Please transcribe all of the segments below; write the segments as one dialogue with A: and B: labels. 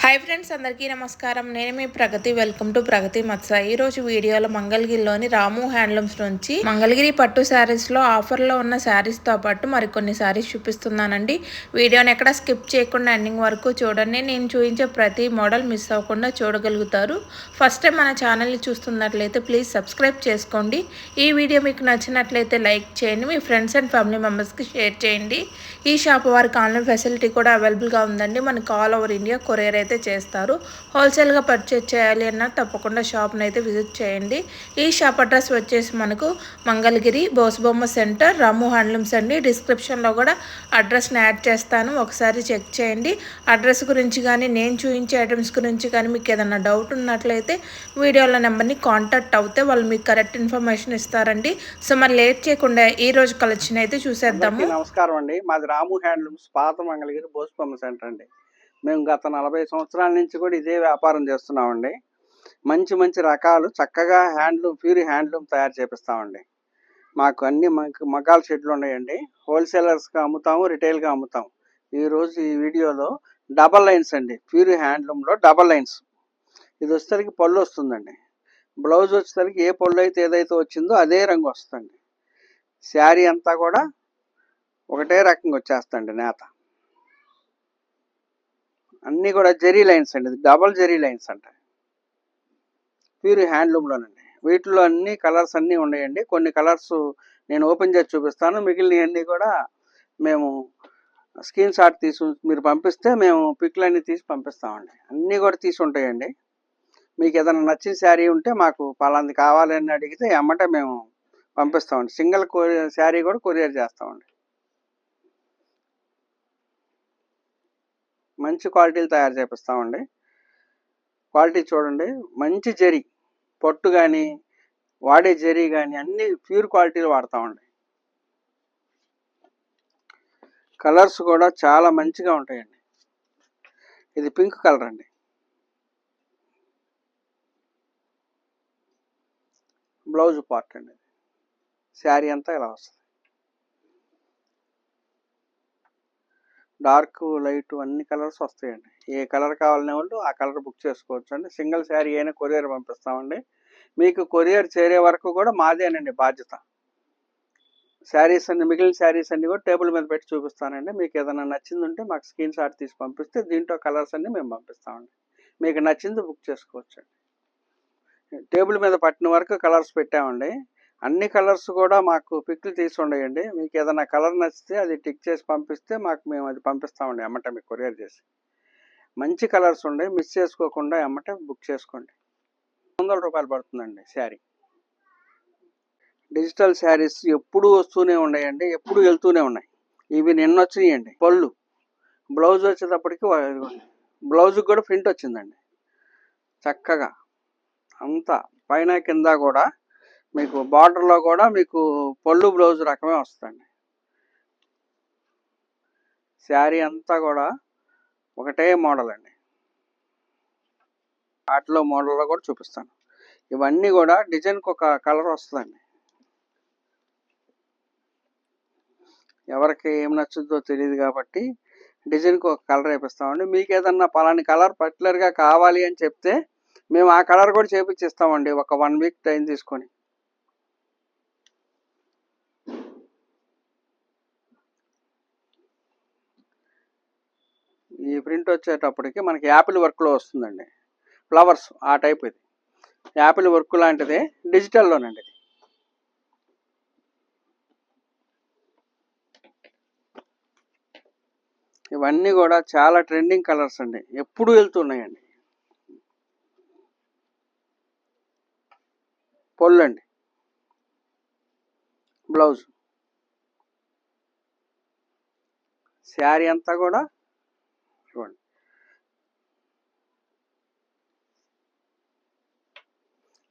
A: Hi friends, అందరికీ నమస్కారం. నేను మీ ప్రగతి. వెల్కమ్ టు ప్రగతి మత్స. ఈ రోజు వీడియోలో మంగళగిరిలోని రాము హ్యాండ్లూమ్స్ నుంచి మంగళగిరి పట్టు శారీస్ లో ఆఫర్లో ఉన్న శారీస్ తో పాటు మరికొన్ని శారీస్ చూపిస్తున్నానండి. వీడియోని ఎక్కడ స్కిప్ చేయకుండా ఎండింగ్ వరకు చూడండి. నేను చూపించే ప్రతి మోడల్ మిస్ అవ్వకుండా చూడగలుగుతారు. ఫస్ట్ టైం మన ఛానల్ని చూస్తున్నట్లయితే ప్లీజ్ సబ్స్క్రైబ్ చేసుకోండి. ఈ వీడియో మీకు నచ్చినట్లయితే లైక్ చేయండి, మీ ఫ్రెండ్స్ అండ్ ఫ్యామిలీ మెంబర్స్కి షేర్ చేయండి. ఈ షాప్ వారికి ఆన్లైన్ ఫెసిలిటీ కూడా అవైలబుల్గా ఉందండి. మనకు ఆల్ ఓవర్ ఇండియా కొరియర్ అయితే చేస్తారు. హోల్సేల్గా పర్చేజ్ చేయాలి అన్నా తప్పకుండా షాప్ని అయితే విజిట్ చేయండి. ఈ షాప్ అడ్రస్ వచ్చేసి మనకు మంగళగిరి బోసుబొమ్మ సెంటర్ రాము హ్యాండ్లూమ్స్ అండి. డిస్క్రిప్షన్లో కూడా అడ్రస్ని యాడ్ చేస్తాను, ఒకసారి చెక్ చేయండి. అడ్రస్ గురించి కానీ నేను చూపించే ఐటమ్స్ గురించి కానీ మీకు ఏదైనా డౌట్ ఉన్నట్లయితే వీడియోలో నెంబర్ని కాంటాక్ట్ అవుతే వాళ్ళు మీకు కరెక్ట్ ఇన్ఫర్మేషన్ ఇస్తారండి. సో మరి లేట్ చేయకుండా ఈ రోజు కలెక్షన్ అయితే చూసేద్దాము.
B: నమస్కారం అండి. మాది రాము హ్యాండ్లూమ్స్, పాత మంగళగిరి బోసుబొమ్మ సెంటర్ అండి. మేము గత 40 సంవత్సరాల నుంచి కూడా ఇదే వ్యాపారం చేస్తున్నామండి. మంచి మంచి రకాలు చక్కగా ప్యూర్ హ్యాండ్లూమ్ తయారు చేపిస్తామండి. మాకు అన్ని మగ్గాల షెడ్లు ఉన్నాయండి. హోల్సేలర్స్గా అమ్ముతాము, రిటైల్గా అమ్ముతాము. ఈరోజు ఈ వీడియోలో డబల్ లైన్స్ అండి, ప్యూర్ హ్యాండ్లూమ్లో డబల్ లైన్స్. ఇది వచ్చేసరికి పళ్ళు వస్తుందండి. బ్లౌజ్ వచ్చేసరికి ఏ పళ్ళు అయితే ఏదైతే వచ్చిందో అదే రంగు వస్తుంది. శారీ అంతా కూడా ఒకటే రకంగా వచ్చేస్తండి. నేత అన్నీ కూడా జెరీ లైన్స్ అండి, డబల్ జెరీ లైన్స్ అంట. ప్యూర్ హ్యాండ్లూమ్లోనండి. వీటిలో అన్ని కలర్స్ అన్నీ ఉన్నాయండి. కొన్ని కలర్స్ నేను ఓపెన్ చేసి చూపిస్తాను, మిగిలినవన్నీ కూడా మేము స్క్రీన్ షాట్ తీసి మీరు పంపిస్తే మేము పిక్లన్నీ తీసి పంపిస్తామండి. అన్నీ కూడా తీసి ఉంటాయండి. మీకు ఏదైనా నచ్చిన శారీ ఉంటే మాకు పలాంది కావాలని అడిగితే ఎమ్మటే మేము పంపిస్తామండి. సింగిల్ శారీ కూడా కొరియర్ చేస్తామండి. మంచి క్వాలిటీలు తయారు చేపిస్తామండి. క్వాలిటీ చూడండి, మంచి జరీ పొట్టు కానీ వాడే జరీ కానీ అన్ని ప్యూర్ క్వాలిటీలు వాడతామండి. కలర్స్ కూడా చాలా మంచిగా ఉంటాయండి. ఇది పింక్ కలర్ అండి. బ్లౌజ్ పార్ట్ అండి. శారీ అంతా ఇలా వస్తుంది. డార్క్ లైట్ అన్ని కలర్స్ వస్తాయండి. ఏ కలర్ కావాలనే వాళ్ళు ఆ కలర్ బుక్ చేసుకోవచ్చు అండి. సింగిల్ శారీ అయినా కొరియర్ పంపిస్తామండి. మీకు కొరియర్ చేరే వరకు కూడా మాదేనండి బాధ్యత. శారీస్ అన్ని మిగిలిన శారీస్ అన్ని కూడా టేబుల్ మీద పెట్టి చూపిస్తానండి. మీకు ఏదైనా నచ్చింది ఉంటే మాకు స్క్రీన్ షాట్ తీసి పంపిస్తే దీంట్లో కలర్స్ అన్ని మేము పంపిస్తామండి. మీకు నచ్చింది బుక్ చేసుకోవచ్చు అండి. టేబుల్ మీద పట్టిన వరకు కలర్స్ పెట్టామండి. అన్ని కలర్స్ కూడా మాకు పిక్లు తీసి ఉండయండి. మీకు ఏదైనా కలర్ నచ్చితే అది టిక్ చేసి పంపిస్తే మేము అది పంపిస్తామండి ఎమ్మటే మీకు కొరియర్ చేసి. మంచి కలర్స్ ఉండే, మిస్ చేసుకోకుండా ఎమ్మటే బుక్ చేసుకోండి. 100 రూపాయలు పడుతుందండి శారీ. డిజిటల్ శారీస్ ఎప్పుడు వస్తూనే ఉన్నాయండి, ఎప్పుడు వెళ్తూనే ఉన్నాయి. ఇవి నిన్న వచ్చినాయండి. పళ్ళు బ్లౌజ్ వచ్చేటప్పటికి బ్లౌజ్కి కూడా ప్రింట్ వచ్చిందండి. చక్కగా అంతా పైన కింద కూడా మీకు బార్డర్లో కూడా మీకు పళ్ళు బ్లౌజ్ రకమే వస్తుంది. శారీ అంతా కూడా ఒకటే మోడల్ అండి. వాటిలో మోడల్లో కూడా చూపిస్తాను. ఇవన్నీ కూడా డిజైన్కి ఒక కలర్ వస్తుందండి. ఎవరికి ఏం నచ్చుద్దో తెలియదు కాబట్టి డిజైన్కి ఒక కలర్ వేపిస్తామండి. మీకు ఏదన్నా పలాని కలర్ పర్టికులర్గా కావాలి అని చెప్తే మేము ఆ కలర్ కూడా చేపించిస్తామండి, ఒక 1 వీక్ టైం తీసుకొని. ఈ ప్రింట్ వచ్చేటప్పటికి మనకి యాపిల్ వర్క్లో వస్తుందండి. ఫ్లవర్స్ ఆ టైప్. ఇది యాపిల్ వర్క్ లాంటిదే, డిజిటల్లోనండి. ఇవన్నీ కూడా చాలా ట్రెండింగ్ కలర్స్ అండి, ఎప్పుడు వెళ్తున్నాయండి. పళ్ళు అండి, బ్లౌజ్, శారీ అంతా కూడా చూడండి.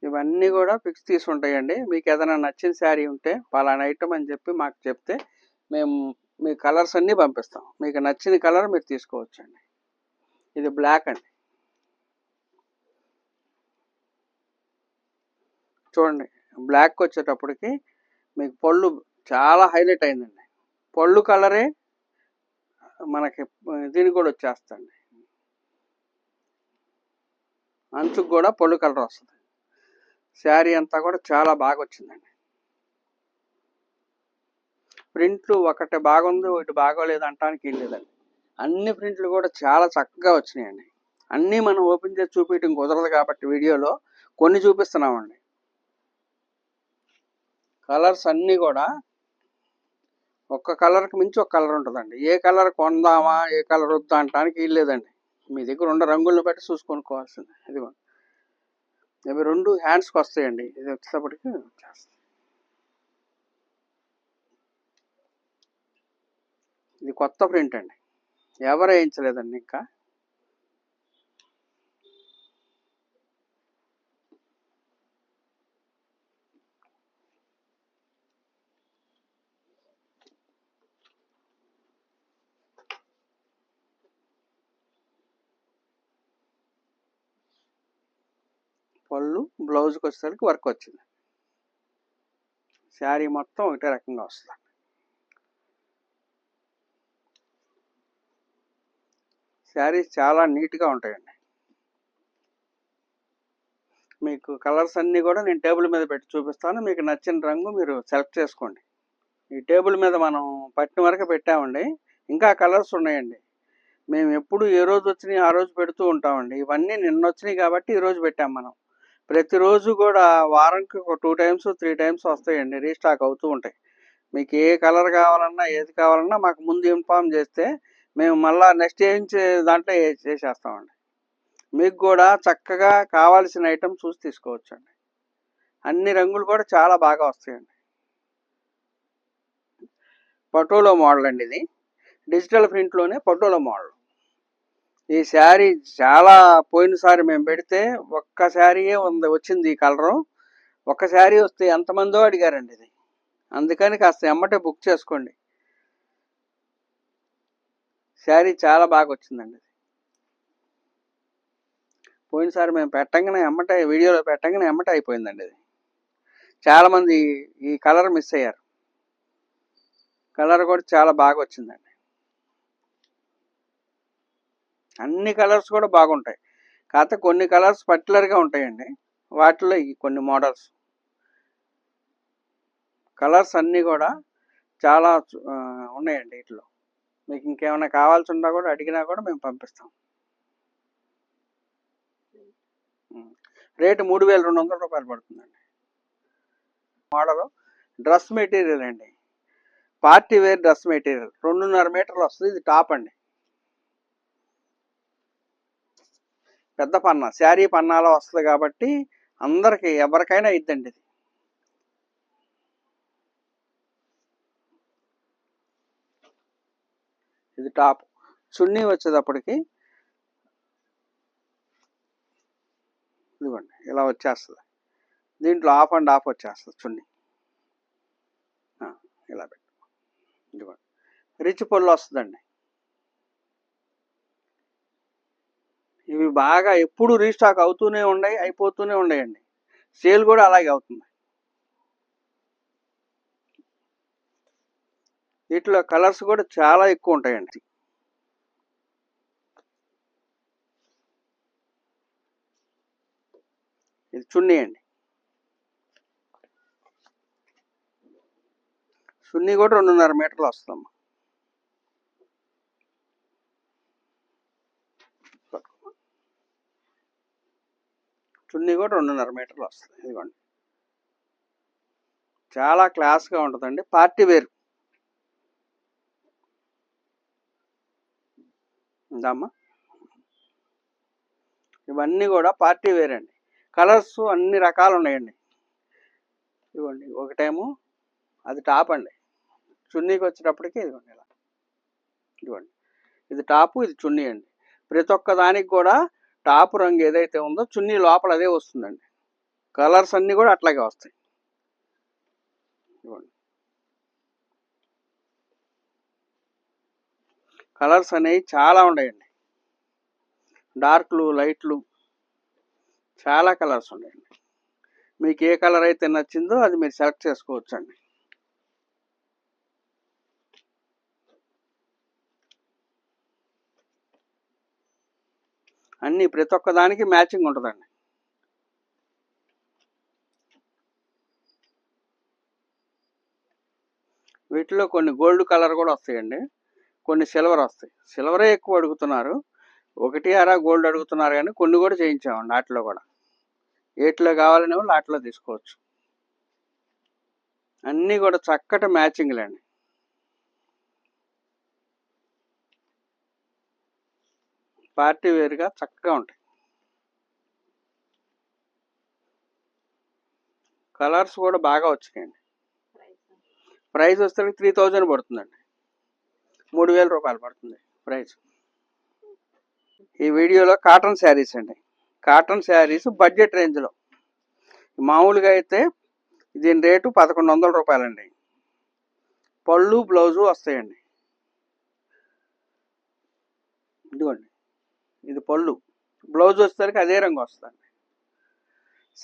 B: ఇవన్నీ కూడా ఫిక్స్ తీసి ఉంటాయండి. మీకు ఏదైనా నచ్చిన శారీ ఉంటే పలానా ఐటమ్ అని చెప్పి మాకు చెప్తే మేము మీ కలర్స్ అన్నీ పంపిస్తాం. మీకు నచ్చిన కలర్ మీరు తీసుకోవచ్చు అండి. ఇది బ్లాక్ అండి. చూడండి, బ్లాక్ వచ్చేటప్పటికి మీకు పళ్ళు చాలా హైలైట్ అయిందండి. పళ్ళు కలరే మనకి దీనికి కూడా వచ్చేస్తుంది. అంచుకు కూడా పళ్ళు కలర్ వస్తుంది. శారీ అంతా కూడా చాలా బాగా వచ్చిందండి. ప్రింట్లు ఒకటి బాగుంది ఒకటి బాగోలేదు అంటానికి ఏం లేదండి. అన్ని ప్రింట్లు కూడా చాలా చక్కగా వచ్చినాయండి. అన్నీ మనం ఓపెన్ చేసి చూపించడం కుదరదు కాబట్టి వీడియోలో కొన్ని చూపిస్తున్నామండి. కలర్స్ అన్నీ కూడా ఒక్క కలర్కి మించి ఒక కలర్ ఉంటుందండి. ఏ కలర్ కొందామా ఏ కలర్ వద్దా అంటానికి ఏం లేదండి. మీ దగ్గర ఉన్న రంగులను బట్టి చూసుకొనుకోవాల్సింది. ఇదిగో ఇవి 2 హ్యాండ్స్కి వస్తాయండి. ఇది వచ్చేటప్పటికి ఇది కొత్త ప్రింట్ అండి, ఎవరు వేయించలేదండి ఇంకా. పళ్ళు బ్లౌజ్కి వచ్చేసరికి వర్క్ వచ్చింది. శారీ మొత్తం ఒకటే రకంగా వస్తుంది. శారీస్ చాలా నీట్గా ఉంటాయండి. మీకు కలర్స్ అన్నీ కూడా నేను టేబుల్ మీద పెట్టి చూపిస్తాను. మీకు నచ్చిన రంగు మీరు సెలెక్ట్ చేసుకోండి. ఈ టేబుల్ మీద మనం పట్టిన వరకు పెట్టామండి. ఇంకా కలర్స్ ఉన్నాయండి. మేము ఎప్పుడు ఏ రోజు వచ్చినాయి ఆ రోజు పెడుతూ ఉంటామండి. ఇవన్నీ నిన్న వచ్చినాయి కాబట్టి ఈరోజు పెట్టాం మనం. ప్రతిరోజు కూడా వారానికి ఒక 2 టైమ్స్ 3 టైమ్స్ వస్తాయండి, రీస్టాక్ అవుతూ ఉంటాయి. మీకు ఏ కలర్ కావాలన్నా ఏది కావాలన్నా మాకు ముందు ఇన్ఫామ్ చేస్తే మేము మళ్ళీ నెక్స్ట్ వేయించే దాంట్లో చేసేస్తామండి. మీకు కూడా చక్కగా కావాల్సిన ఐటమ్ చూసి తీసుకోవచ్చండి. అన్ని రంగులు కూడా చాలా బాగా వస్తాయండి. పటోలో మోడల్ అండి ఇది. డిజిటల్ ప్రింట్లోనే పటోలో మోడల్. ఈ శారీ చాలా పోయినసారి మేము పెడితే ఒక్క శారీయే వచ్చింది ఈ కలరు. ఒక్క శారీ వస్తే ఎంతమందో అడిగారండి ఇది. అందుకని కాస్త ఎమ్మటే బుక్ చేసుకోండి. శారీ చాలా బాగా వచ్చిందండి. పోయినసారి మేము పెట్టంగానే ఎమ్మటే వీడియోలో పెట్టంగానే ఎమ్మటే అయిపోయిందండి ఇది. చాలామంది ఈ కలర్ మిస్ అయ్యారు. కలర్ కూడా చాలా బాగా వచ్చిందండి. అన్ని కలర్స్ కూడా బాగుంటాయి. కాకపోతే కొన్ని కలర్స్ పర్టికులర్గా ఉంటాయండి. వాటిలో ఈ కొన్ని మోడల్స్ కలర్స్ అన్నీ కూడా చాలా ఉన్నాయండి. వీటిలో మీకు ఇంకేమైనా కావాల్సి ఉన్నా కూడా అడిగినా కూడా మేము పంపిస్తాం. రేటు 3200 రూపాయలు పడుతుందండి. మోడల్ డ్రెస్ మెటీరియల్ అండి, పార్టీ వేర్ డ్రెస్ మెటీరియల్. 2.5 మీటర్లు వస్తుంది. ఇది టాప్ అండి. పెద్ద పన్నా, శారీ పన్నాలో వస్తుంది కాబట్టి అందరికి ఎవరికైనా ఇద్దండి. ఇది టాప్. చున్నీ వచ్చేటప్పటికి ఇదిగోండి ఇలా వచ్చేస్తుంది. దీంట్లో ఆఫ్ అండ్ ఆఫ్ వచ్చేస్తుంది చున్నీ. ఇలా పెట్టు. ఇదిగోండి రిచ్ పళ్ళు వస్తుందండి. ఇవి బాగా ఎప్పుడు రీస్టాక్ అవుతూనే ఉన్నాయి, అయిపోతూనే ఉన్నాయండి. సేల్ కూడా అలాగే అవుతుంది. వీటిలో కలర్స్ కూడా చాలా ఎక్కువ ఉంటాయండి. ఇది చున్నీ అండి. చున్నీ కూడా 2.5 మీటర్లు వస్తుందమ్మా. చున్నీ కూడా 2.5 మీటర్లు వస్తుంది. ఇదిగోండి చాలా క్లాస్గా ఉంటుందండి. పార్టీ వేర్ ఉందమ్మా. ఇవన్నీ కూడా పార్టీ వేర్ అండి. కలర్స్ అన్ని రకాలు ఉన్నాయండి. ఇదిగోండి ఒకటేమో అది టాప్ అండి. చున్నీకి వచ్చేటప్పటికి ఇదిగోండి ఇలా. ఇదిగోండి ఇది టాపు, ఇది చున్నీ అండి. ప్రతి ఒక్క దానికి కూడా టాప్ రంగు ఏదైతే ఉందో చున్నీ లోపల అదే వస్తుందండి. కలర్స్ అన్నీ కూడా అట్లాగే వస్తాయి. ఇదిగోండి కలర్స్ అనేవి చాలా ఉన్నాయండి. డార్క్లు, లైట్లు, చాలా కలర్స్ ఉన్నాయండి. మీకు ఏ కలర్ అయితే నచ్చిందో అది మీరు సెలెక్ట్ చేసుకోవచ్చండి. అన్నీ ప్రతి ఒక్క దానికి మ్యాచింగ్ ఉంటుందండి. వీటిలో కొన్ని గోల్డ్ కలర్ కూడా వస్తాయండి, కొన్ని సిల్వర్ వస్తాయి. సిల్వరే ఎక్కువ అడుగుతున్నారు, ఒకటి అరా గోల్డ్ అడుగుతున్నారు, కానీ కొన్ని కూడా చేయించామండి. వాటిలో కూడా ఏటిలో కావాలనే వాళ్ళు వాటిలో తీసుకోవచ్చు. అన్నీ కూడా చక్కటి మ్యాచింగ్లండి. పార్టీ వేర్గా చక్కగా ఉంటాయి. కలర్స్ కూడా బాగా వచ్చినాయండి. ప్రైస్ వస్తే 3000 పడుతుందండి, 3000 రూపాయలు పడుతుంది ప్రైస్. ఈ వీడియోలో కాటన్ శారీస్ అండి. కాటన్ శారీస్ బడ్జెట్ రేంజ్లో. మామూలుగా అయితే దీని రేటు 1100 రూపాయలండి. పళ్ళు బ్లౌజు వస్తాయండి. ఇదిగోండి, ఇది పళ్ళు, బ్లౌజ్ వచ్చేసరికి అదే రంగు వస్తుంది.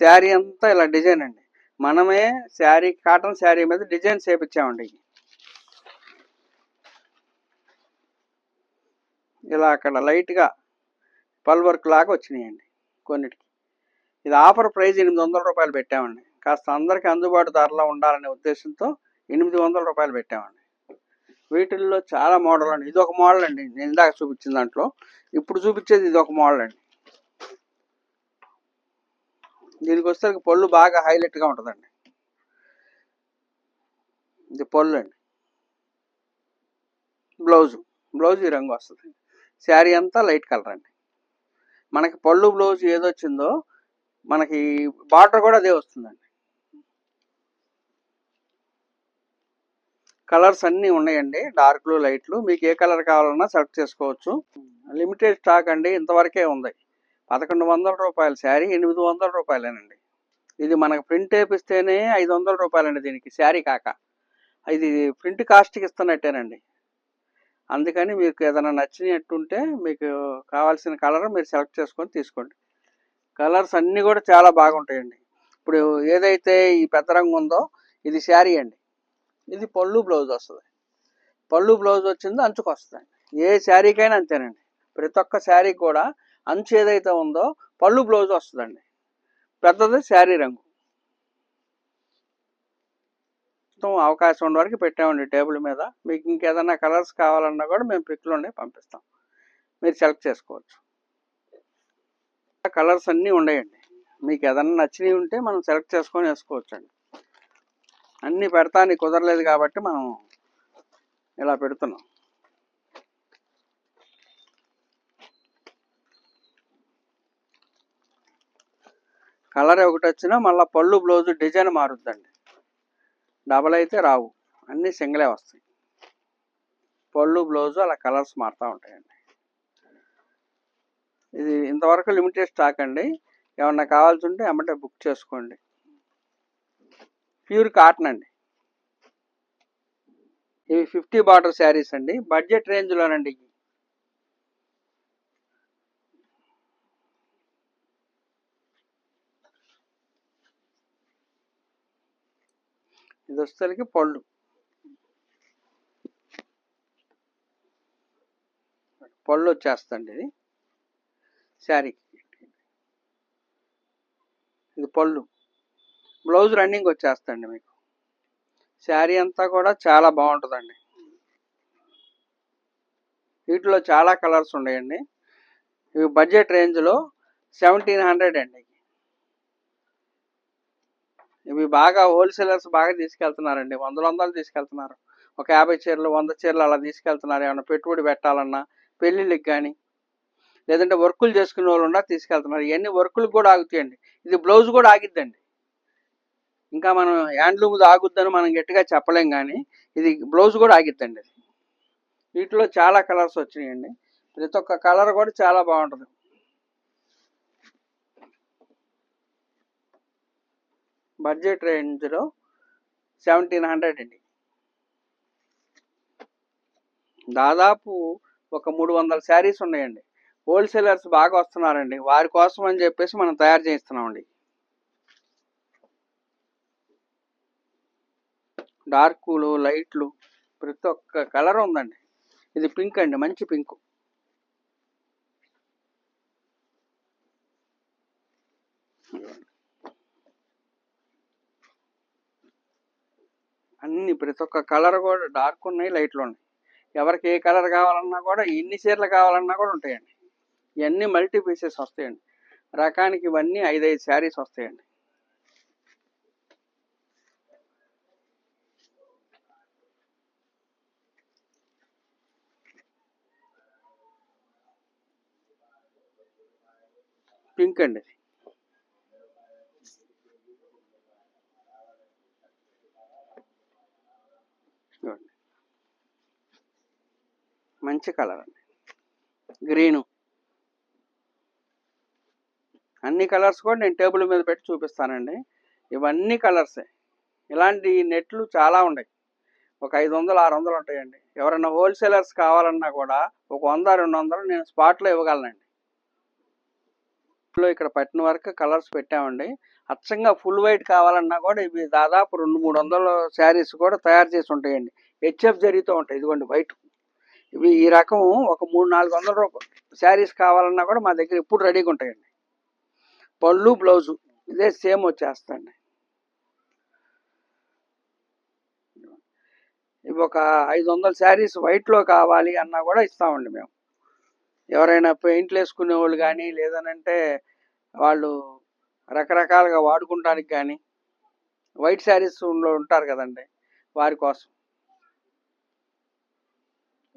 B: శారీ అంతా ఇలా డిజైన్ అండి. మనమే శారీ, కాటన్ శారీ మీద డిజైన్స్ వేయించామండి. ఇలా అక్కడ లైట్గా పల్ వర్క్ లాగా వచ్చినాయండి కొన్నిటికి. ఇది ఆఫర్ ప్రైస్ 800 రూపాయలు పెట్టామండి. కాస్త అందరికీ అందుబాటు ధరలో ఉండాలనే ఉద్దేశంతో 800 రూపాయలు పెట్టామండి. వీటిల్లో చాలా మోడల్ అండి. ఇది ఒక మోడల్ అండి, నేను ఇందాక చూపించిన దాంట్లో. ఇప్పుడు చూపించేది ఇది ఒక మోడల్ అండి. దీనికి వచ్చేసరికి పళ్ళు బాగా హైలైట్గా ఉంటుందండి. ఇది పళ్ళు అండి. బ్లౌజ్ ఈ రంగు వస్తుంది. శారీ అంతా లైట్ కలర్ అండి. మనకి పళ్ళు బ్లౌజ్ ఏదొచ్చిందో మనకి బార్డర్ కూడా అదే వస్తుందండి. కలర్స్ అన్నీ ఉన్నాయండి, డార్క్లు లైట్లు. మీకు ఏ కలర్ కావాలన్నా సెలెక్ట్ చేసుకోవచ్చు. లిమిటెడ్ స్టాక్ అండి, ఇంతవరకే ఉంది. 1100 రూపాయల శారీ 800 రూపాయలేనండి. ఇది మనకు ప్రింట్ వేపిస్తేనే 500 రూపాయలండి దీనికి, శారీ కాక. ఇది ప్రింట్ కాస్ట్కి ఇస్తున్నట్టేనండి. అందుకని మీకు ఏదైనా నచ్చినట్టుంటే మీకు కావాల్సిన కలర్ మీరు సెలెక్ట్ చేసుకొని తీసుకోండి. కలర్స్ అన్నీ కూడా చాలా బాగుంటాయండి. ఇప్పుడు ఏదైతే ఈ పెద్ద రంగు ఉందో ఇది శారీ అండి. ఇది పళ్ళు బ్లౌజ్ వస్తుంది. పళ్ళు బ్లౌజ్ వచ్చిందో అంచుకు వస్తుందండి. ఏ శారీకైనా అంతేనండి. ప్రతి ఒక్క శారీకి కూడా అంచు ఏదైతే ఉందో పళ్ళు బ్లౌజ్ వస్తుందండి. పెద్దది శారీ రంగు. అవకాశం ఉన్న వరకు పెట్టామండి టేబుల్ మీద. మీకు ఇంకేదన్నా కలర్స్ కావాలన్నా కూడా మేము పిక్లోనే పంపిస్తాం, మీరు సెలెక్ట్ చేసుకోవచ్చు. కలర్స్ అన్నీ ఉన్నాయండి. మీకు ఏదన్నా నచ్చినవి ఉంటే మనం సెలెక్ట్ చేసుకొని వేసుకోవచ్చు అండి. అన్నీ పెడతానికి కుదరలేదు కాబట్టి మనం ఇలా పెడుతున్నాం. కలర్ ఒకటి వచ్చినా మళ్ళీ పళ్ళు బ్లౌజ్ డిజైన్ మారుద్దండి. డబల్ అయితే రావు, అన్నీ సింగిలే వస్తాయి. పళ్ళు బ్లౌజు అలా కలర్స్ మారుతూ ఉంటాయండి. ఇది ఇంతవరకు లిమిటెడ్ స్టాక్ అండి. ఏమన్నా కావాల్సి ఉంటే అమ్మటే బుక్ చేసుకోండి. ప్యూర్ కాటన్ అండి. ఇవి 50 బార్డర్ శారీస్ అండి, బడ్జెట్ రేంజ్లోనండి. ఇది వచ్చేసరికి పళ్ళు వచ్చేస్తుంది. ఇది శారీకి, ఇది పళ్ళు. బ్లౌజ్ రన్నింగ్ వచ్చేస్తుంది మీకు. శారీ అంతా కూడా చాలా బాగుంటుందండి. వీటిలో చాలా కలర్స్ ఉన్నాయండి. ఇవి బడ్జెట్ రేంజ్లో 1700 అండి. ఇవి బాగా హోల్సేలర్స్ బాగా తీసుకెళ్తున్నారండి, వందలు తీసుకెళ్తున్నారు. ఒక 50 చీరలు 100 చీరలు అలా తీసుకెళ్తున్నారు. ఏమన్నా పెట్టుబడి పెట్టాలన్నా, పెళ్ళిళ్ళకి కానీ, లేదంటే వర్కులు చేసుకునే వాళ్ళు ఉన్నా తీసుకెళ్తున్నారు. ఇవన్నీ వర్కులకు కూడా ఆగుతాయండి. ఇది బ్లౌజ్ కూడా ఆగిద్దండి. ఇంకా మనం హ్యాండ్లూమ్ది ఆగుద్దని మనం గట్టిగా చెప్పలేం, కానీ ఇది బ్లౌజ్ కూడా ఆగిద్దండి. వీటిలో చాలా కలర్స్ వచ్చినాయండి. ప్రతి ఒక్క కలర్ కూడా చాలా బాగుంటుంది. బడ్జెట్ రేంజ్లో 1700 అండి. దాదాపు ఒక 300 శారీస్ ఉన్నాయండి. హోల్సేలర్స్ బాగా వస్తున్నారండి, వారి కోసం అని చెప్పేసి మనం తయారు చేస్తున్నామండి. డార్కులు లైట్లు ప్రతి ఒక్క కలర్ ఉందండి. ఇది పింక్ అండి, మంచి పింక్. అన్ని ప్రతి ఒక్క కలర్ కూడా డార్క్ ఉన్నాయి, లైట్లు ఉన్నాయి. ఎవరికి ఏ కలర్ కావాలన్నా కూడా, ఎన్ని చీరలు కావాలన్నా కూడా ఉంటాయండి. ఇవన్నీ మల్టీ పీసెస్ వస్తాయండి. రకానికి ఇవన్నీ 5 శారీస్ వస్తాయండి. పింక్ అండి, మంచి కలర్ అండి. గ్రీను, అన్ని కలర్స్ కూడా నేను టేబుల్ మీద పెట్టి చూపిస్తానండి. ఇవన్నీ కలర్సే. ఇలాంటి నెట్లు చాలా ఉన్నాయి, ఒక 500 600 ఉంటాయండి. ఎవరైనా హోల్సేలర్స్ కావాలన్నా కూడా ఒక 100 200 నేను స్పాట్లో ఇవ్వగలనండి. ఇక్కడ పట్టిన వరకు కలర్స్ పెట్టామండి. అచ్చంగా ఫుల్ వైట్ కావాలన్నా కూడా ఇవి దాదాపు 200-300 శారీస్ కూడా తయారు చేసి ఉంటాయండి. హెచ్ఎఫ్ జరీతో ఉంటాయి. ఇదిగోండి వైట్, ఇవి ఈ రకం ఒక 300-400 శారీస్ కావాలన్నా కూడా మా దగ్గర ఇప్పుడు రెడీగా ఉంటాయండి. పళ్ళు బ్లౌజు ఇదే సేమ్ వచ్చేస్తండి. ఇవి ఒక 500 శారీస్ వైట్లో కావాలి అన్నా కూడా ఇస్తామండి మేము. ఎవరైనా పెయింట్లు వేసుకునే వాళ్ళు కానీ, లేదనంటే వాళ్ళు రకరకాలుగా వాడుకుంటానికి కానీ వైట్ శారీస్ ఉంటారు కదండి, వారి కోసం.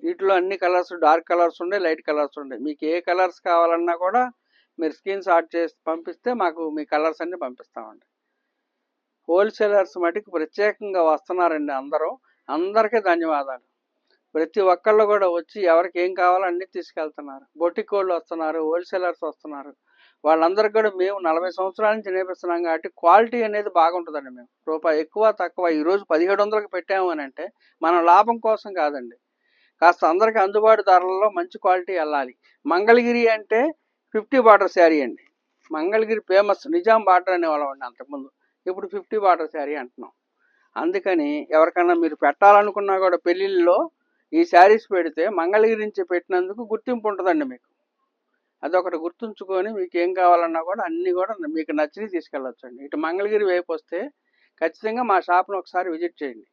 B: వీటిలో అన్ని కలర్స్, డార్క్ కలర్స్ ఉండే, లైట్ కలర్స్ ఉండే. మీకు ఏ కలర్స్ కావాలన్నా కూడా మీరు స్క్రీన్ షాట్ చేసి పంపిస్తే మాకు మీ కలర్స్ అన్ని పంపిస్తామండి. హోల్సేలర్స్ మటుకు ప్రత్యేకంగా వస్తున్నారండి అందరూ. అందరికీ ధన్యవాదాలు. ప్రతి ఒక్కళ్ళు కూడా వచ్చి ఎవరికి ఏం కావాలో అన్నీ తీసుకెళ్తున్నారు. బొటిక్ వాళ్ళు వస్తున్నారు, హోల్సేలర్స్ వస్తున్నారు. వాళ్ళందరికీ కూడా మేము 40 సంవత్సరాల నుంచి నేర్పిస్తున్నాం కాబట్టి క్వాలిటీ అనేది బాగుంటుందండి. మేము రూపాయి ఎక్కువ తక్కువ ఈరోజు 1700కి పెట్టాము అని అంటే మనం లాభం కోసం కాదండి, కాస్త అందరికీ అందుబాటు ధరలలో మంచి క్వాలిటీ వెళ్ళాలి. మంగళగిరి అంటే 50 బార్డర్ శారీ అండి. మంగళగిరి ఫేమస్, నిజాం బార్డర్ అనేవాళ్ళం అంతకుముందు, ఇప్పుడు 50 బార్డర్ శారీ అంటున్నాం. అందుకని ఎవరికైనా మీరు పెట్టాలనుకున్నా కూడా పెళ్ళిళ్ళలో ఈ శారీస్ పెడితే మంగళగిరి నుంచి పెట్టినందుకు గుర్తింపు ఉంటుందండి మీకు. అదొకటి గుర్తుంచుకొని మీకు ఏం కావాలన్నా కూడా అన్నీ కూడా మీకు నచ్చినవి తీసుకెళ్ళొచ్చండి. ఇటు మంగళగిరి వైపు వస్తే ఖచ్చితంగా మా షాప్ను ఒకసారి విజిట్ చేయండి.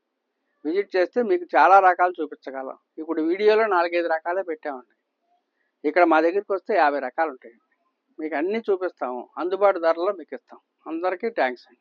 B: విజిట్ చేస్తే మీకు చాలా రకాలు చూపించగలం. ఇప్పుడు వీడియోలో 4-5 రకాలే పెట్టామండి. ఇక్కడ మా దగ్గరికి వస్తే 50 రకాలు ఉంటాయండి. మీకు అన్నీ చూపిస్తాము, అందుబాటు ధరలో మీకు ఇస్తాం. అందరికీ థ్యాంక్స్ అండి.